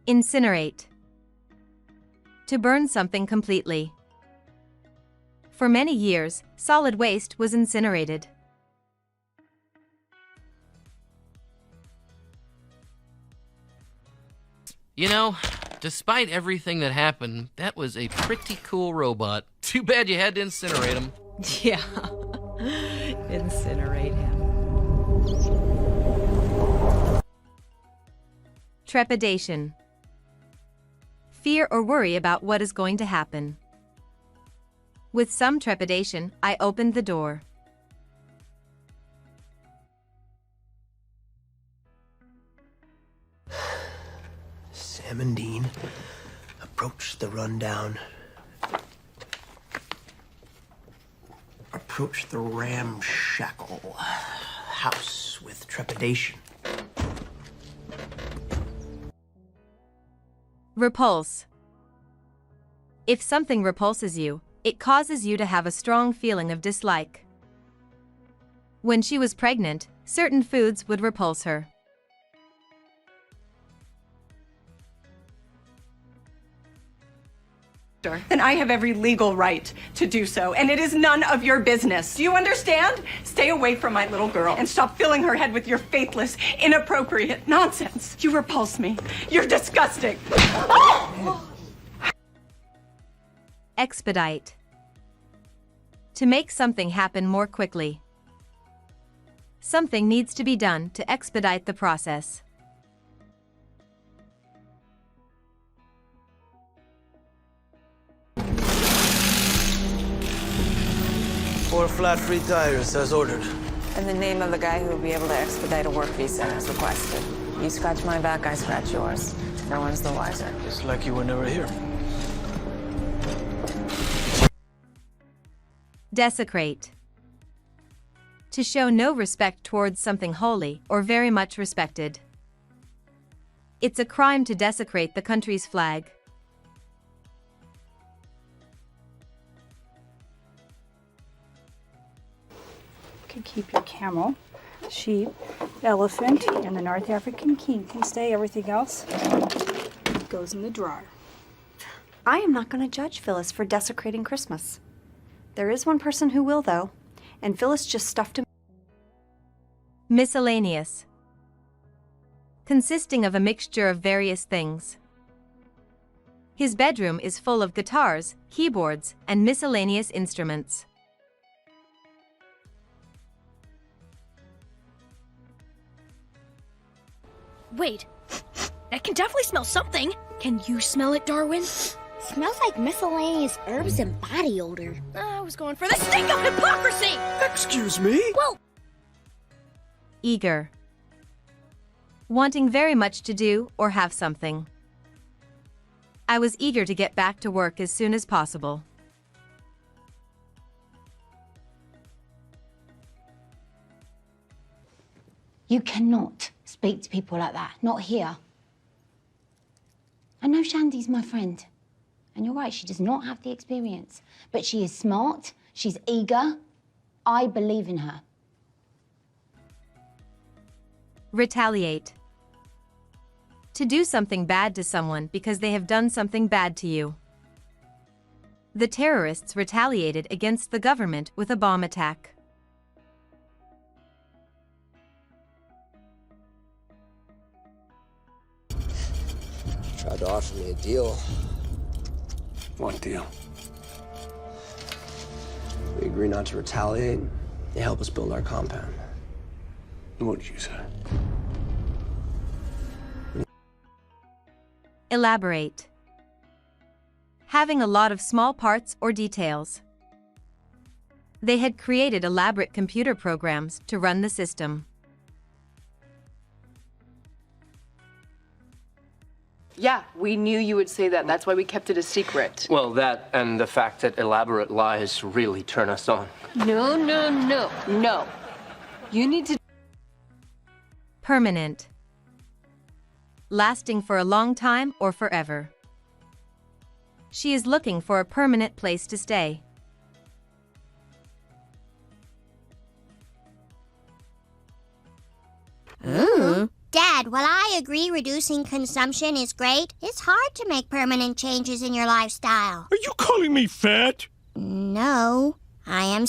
Incinerate. To burn something completely. For many years, solid waste was incinerated. You know, despite everything that happened, that was a pretty cool robot. Too bad you had to incinerate him. Yeah. Incinerate him. Trepidation. Fear or worry about what is going to happen. With some trepidation, I opened the door. Sam and Dean approached the rundown. Approached the ramshackle house with trepidation. Repulse. If something repulses you, it causes you to have a strong feeling of dislike. When she was pregnant, certain foods would repulse her. Then I have every legal right to do so, and it is none of your business. Do you understand? Stay away from my little girl and stop filling her head with your faithless, inappropriate nonsense. You repulse me. You're disgusting. Expedite. To make something happen more quickly. Something needs to be done to expedite the process. Four flat free tires, as ordered. In the name of the guy who will be able to expedite a work visa as requested. You scratch my back, I scratch yours. No one's the wiser. It's like you were never here. Desecrate. To show no respect towards something holy or very much respected. It's a crime to desecrate the country's flag. Can keep your camel, sheep, elephant, and the North African king can stay. Everything else goes in the drawer. I am not going to judge Phyllis for desecrating Christmas. There is one person who will, though, and Phyllis just stuffed him. Miscellaneous. Consisting of a mixture of various things. His bedroom is full of guitars, keyboards, and miscellaneous instruments. Wait, I can definitely smell something. Can you smell it, Darwin? Smells like miscellaneous herbs and body odor. I was going for the stink of hypocrisy! Excuse me? Whoa! Eager. Wanting very much to do or have something. I was eager to get back to work as soon as possible. You cannot speak to people like that. Not here. I know Shandy's my friend. And you're right, she does not have the experience. But she is smart, she's eager. I believe in her. Retaliate. To do something bad to someone because they have done something bad to you. The terrorists retaliated against the government with a bomb attack. Tried to offer me a deal. What deal? We agree not to retaliate. They help us build our compound. What did you say? Elaborate. Having a lot of small parts or details. They had created elaborate computer programs to run the system. Yeah, we knew you would say that. That's why we kept it a secret. Well, that and the fact that elaborate lies really turn us on. No, no, no, no. You need to... Permanent. Lasting for a long time or forever. She is looking for a permanent place to stay. Dad, Dad, while I agree reducing consumption is great, it's hard to make permanent changes in your lifestyle. Are you calling me fat? No, I am